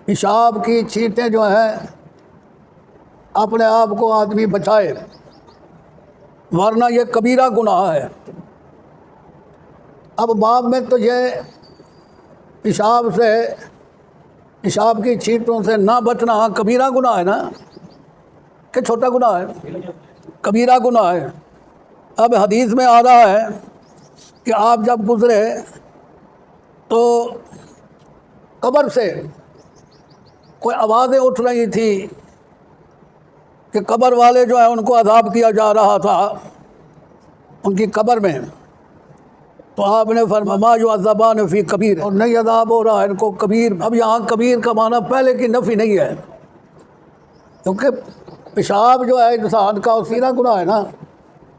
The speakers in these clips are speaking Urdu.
پیشاب کی چھینٹیں جو ہیں اپنے آپ کو آدمی بچائے، ورنہ یہ کبیرہ گناہ ہے۔ اب باب میں تو یہ پیشاب کی چھینٹوں سے نہ بچنا کبیرہ گناہ ہے نا، کہ چھوٹا گناہ ہے؟ کبیرہ گناہ ہے۔ اب حدیث میں آ رہا ہے کہ آپ جب گزرے تو قبر سے کوئی آوازیں اٹھ رہی تھی کہ قبر والے جو ہیں ان کو عذاب کیا جا رہا تھا ان کی قبر میں، تو آپ نے فرمایا ما یعذبان فی کبیر، اور نہیں عذاب ہو رہا ہے ان کو کبیر۔ اب یہاں کبیر کا معنی پہلے کی نفی نہیں ہے، کیونکہ پیشاب جو ہے انسان کا سیرا گناہ ہے نا،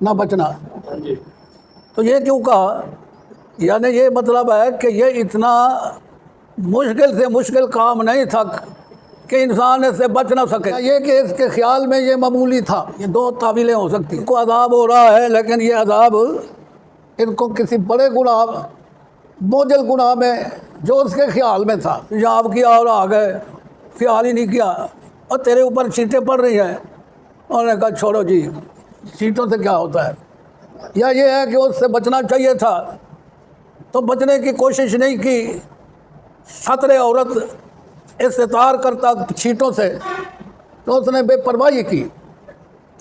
نہ بچنا۔ تو یہ کیوں کہا؟ یعنی یہ مطلب ہے کہ یہ اتنا مشکل سے مشکل کام نہیں تھا کہ انسان اس سے بچ نہ سکے، یہ کہ اس کے خیال میں یہ معمولی تھا۔ یہ دو تعویلیں ہو سکتی ہیں، کو عذاب ہو رہا ہے لیکن یہ عذاب ان کو کسی بڑے گناہ، بوجھل گناہ میں جو اس کے خیال میں تھا، پیشاب کیا اور آ گئے، خیال ہی نہیں کیا، اور تیرے اوپر چھینٹیں پڑ رہی ہیں، انہوں نے کہا چھوڑو جی چھینٹوں سے کیا ہوتا ہے۔ یا یہ ہے کہ اس سے بچنا چاہیے تھا تو بچنے کی کوشش نہیں کی، سطر عورت استتار کرتا چھینٹوں سے، تو اس نے بے پرواہی کی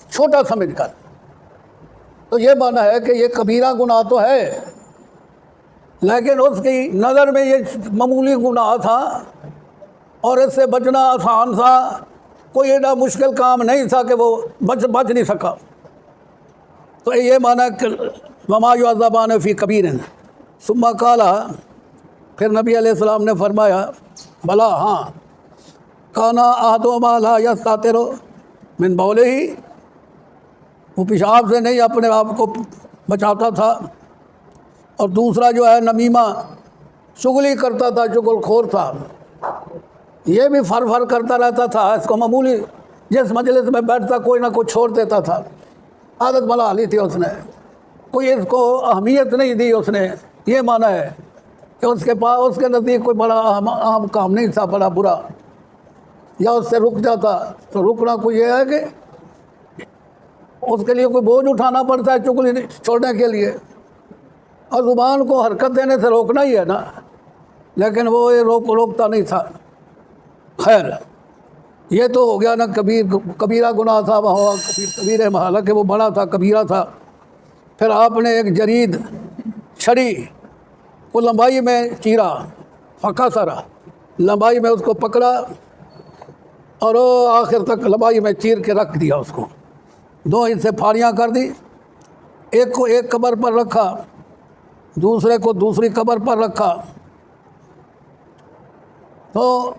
چھوٹا سمجھ کر۔ تو یہ معنی ہے کہ یہ کبیرہ گناہ تو ہے لیکن اس کی نظر میں یہ معمولی گناہ تھا اور اس سے بچنا آسان تھا، کوئی ایڈا مشکل کام نہیں تھا کہ وہ بچ نہیں سکا۔ تو یہ معنی کہ وما یعذبان فی کبیر۔ ثم قال، پھر نبی علیہ السلام نے فرمایا بلا ہاں، کانا احدہما لا یستتر من بولہ، وہ پیشاب سے نہیں اپنے آپ کو بچاتا تھا، اور دوسرا جو ہے نمیمہ چغلی کرتا تھا، چغل خور تھا، یہ بھی فر کرتا رہتا تھا، اس کو معمولی جس مجلس میں بیٹھتا کوئی نہ کوئی چھوڑ دیتا تھا، عادت بنا لی تھی اس نے، کوئی اس کو اہمیت نہیں دی اس نے۔ یہ معنی ہے کہ اس کے نزدیک کوئی بڑا اہم کام نہیں تھا، بڑا برا، یا اس سے رک جاتا تو رکنا کوئی یہ ہے کہ اس کے لیے کوئی بوجھ اٹھانا پڑتا ہے چغلی چھوڑنے کے لیے، اور زبان کو حرکت دینے سے روکنا ہی ہے نا، لیکن وہ یہ روکتا نہیں تھا۔ خیر، یہ تو ہو گیا نا کبیرہ گناہ تھا، وہ کبیرہ محالہ کہ وہ بڑا تھا، کبیرہ تھا۔ پھر آپ نے ایک جرید چھڑی کو لمبائی میں چیرا، فقصرہ، لمبائی میں اس کو پکڑا اور وہ آخر تک لمبائی میں چیر کے رکھ دیا، اس کو دو حصے پھاڑیاں کر دی، ایک کو ایک قبر پر رکھا، دوسرے کو دوسری قبر پر رکھا۔ تو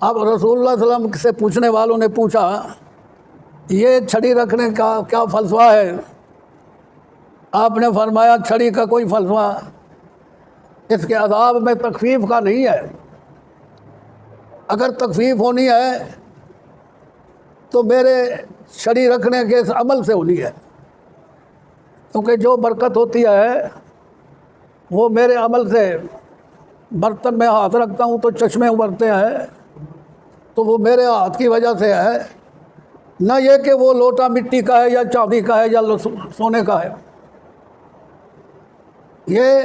اب رسول اللہ صلی اللہ علیہ وسلم سے پوچھنے والوں نے پوچھا یہ چھڑی رکھنے کا کیا فلسفہ ہے؟ آپ نے فرمایا چھڑی کا کوئی فلسفہ اس کے عذاب میں تخفیف کا نہیں ہے، اگر تخفیف ہونی ہے تو میرے چھڑی رکھنے کے اس عمل سے ہونی ہے، کیونکہ جو برکت ہوتی ہے وہ میرے عمل سے، برتن میں ہاتھ رکھتا ہوں تو چشمے ابھرتے ہیں، تو وہ میرے ہاتھ کی وجہ سے ہے، نہ یہ کہ وہ لوٹا مٹی کا ہے یا چاندی کا ہے یا سونے کا ہے، یہ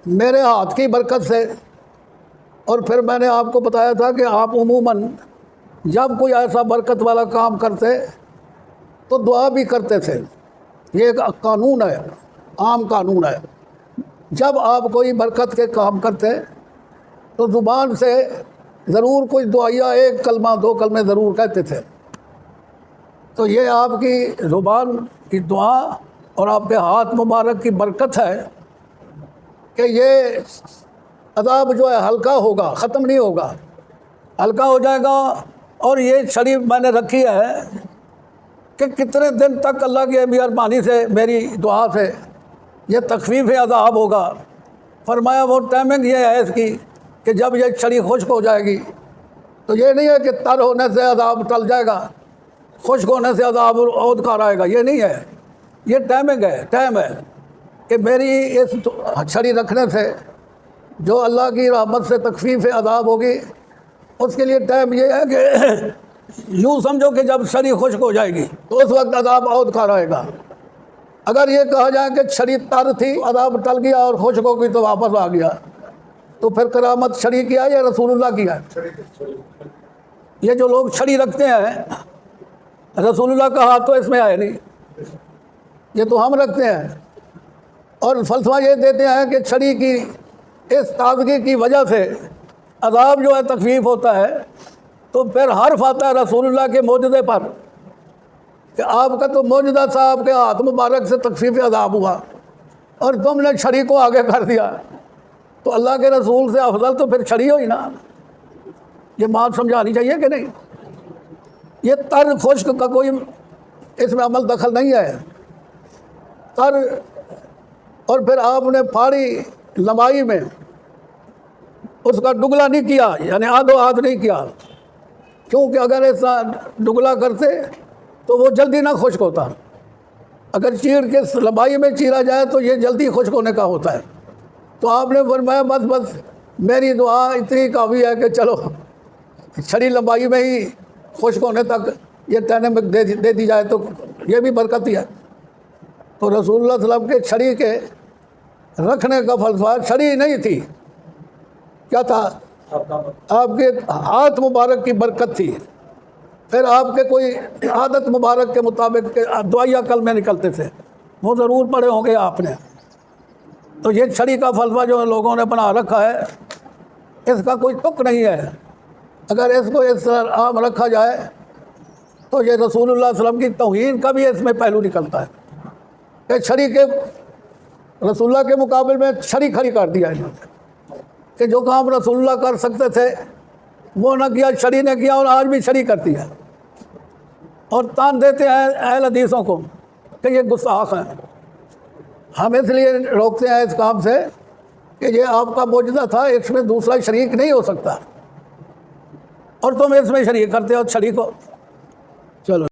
میرے ہاتھ کی برکت سے۔ اور پھر میں نے آپ کو بتایا تھا کہ آپ عموماً جب کوئی ایسا برکت والا کام کرتے تو دعا بھی کرتے تھے، یہ ایک قانون ہے، عام قانون ہے، جب آپ کوئی برکت کے کام کرتے تو زبان سے ضرور کوئی دعائیہ ایک کلمہ دو کلمے ضرور کہتے تھے۔ تو یہ آپ کی زبان کی دعا اور آپ کے ہاتھ مبارک کی برکت ہے کہ یہ عذاب جو ہے ہلکا ہوگا، ختم نہیں ہوگا، ہلکا ہو جائے گا۔ اور یہ چھڑی میں نے رکھی ہے کہ کتنے دن تک اللہ کی مہربانی سے، میری دعا سے یہ تخفیف عذاب ہوگا۔ فرمایا وہ ٹائمنگ یہ ہے اس کی کہ جب یہ چھڑی خشک ہو جائے گی، تو یہ نہیں ہے کہ تر ہونے سے عذاب ٹل جائے گا، خشک ہونے سے عذاب عود کار آئے گا، یہ نہیں ہے، یہ ٹائمنگ ہے، ٹائم ہے کہ میری اس چھڑی رکھنے سے جو اللہ کی رحمت سے تخفیف عذاب ہوگی، اس کے لیے ٹائم یہ ہے کہ یوں سمجھو کہ جب چھڑی خشک ہو جائے گی تو اس وقت عذاب عود کا رہے گا۔ اگر یہ کہا جائے کہ چھڑی تر تھی، عذاب ٹل گیا اور خشک ہو گئی تو واپس آ گیا، تو پھر کرامت چھڑی کی ہے یا رسول اللہ کی ہے؟ یہ جو لوگ چھڑی رکھتے ہیں، رسول اللہ کا ہاتھ تو اس میں آئے نہیں، یہ تو ہم رکھتے ہیں۔ اور فلسفہ یہ دیتے ہیں کہ چھڑی کی اس تازگی کی وجہ سے عذاب جو ہے تخفیف ہوتا ہے، تو پھر حرف آتا ہے رسول اللہ کے معجزے پر کہ آپ کا تو معجزہ تھا، آپ کے ہاتھ مبارک سے تخفیف عذاب ہوا اور تم نے چھڑی کو آگے کر دیا، تو اللہ کے رسول سے افضل تو پھر چھڑی ہوئی نا۔ یہ بات سمجھانی چاہیے کہ نہیں؟ یہ تر خشک کا کوئی اس میں عمل دخل نہیں ہے۔ تر اور پھر آپ نے پھاڑی لمبائی میں اس کا ڈگلا نہیں کیا، یعنی آدھو آدھ نہیں کیا، کیونکہ اگر ایسا ڈگلا کرتے تو وہ جلدی نہ خشک ہوتا۔ اگر چیر کے لمبائی میں چیرا جائے تو یہ جلدی خشک ہونے کا ہوتا ہے۔ تو آپ نے فرمایا بس میری دعا اتنی کافی ہے کہ چلو چھڑی لمبائی میں ہی خشک ہونے تک یہ ڈائنامک دے دی جائے تو یہ بھی برکت ہی ہے۔ تو رسول اللہ صلی اللہ علیہ وسلم کے چھڑی کے رکھنے کا فلسفہ چھڑی نہیں تھی، کیا تھا؟ آپ کے ہاتھ مبارک کی برکت تھی۔ پھر آپ کے کوئی عادت مبارک کے مطابق دعائیہ کلمے نکلتے تھے، وہ ضرور پڑھے ہوں گے آپ نے۔ تو یہ چھڑی کا فلسفہ جو لوگوں نے بنا رکھا ہے، اس کا کوئی تک نہیں ہے۔ اگر اس کو اس طرح عام رکھا جائے تو یہ رسول اللہ صلی اللہ علیہ وسلم کی توہین کا بھی اس میں پہلو نکلتا ہے کہ چھڑی کے رسول اللہ کے مقابل میں چھڑی کھڑی کر دیا انہوں نے کہ جو کام رسول اللہ کر سکتے تھے وہ نہ کیا، چھڑی نے کیا، اور آج بھی چھڑی کرتی ہے۔ اور تان دیتے ہیں اہل حدیثوں کو کہ یہ گستاخ ہیں۔ ہم اس لیے روکتے ہیں اس کام سے کہ یہ آپ کا معجزہ تھا، اس میں دوسرا شریک نہیں ہو سکتا، اور تم اس میں شریک کرتے ہو چھڑی کو۔ چلو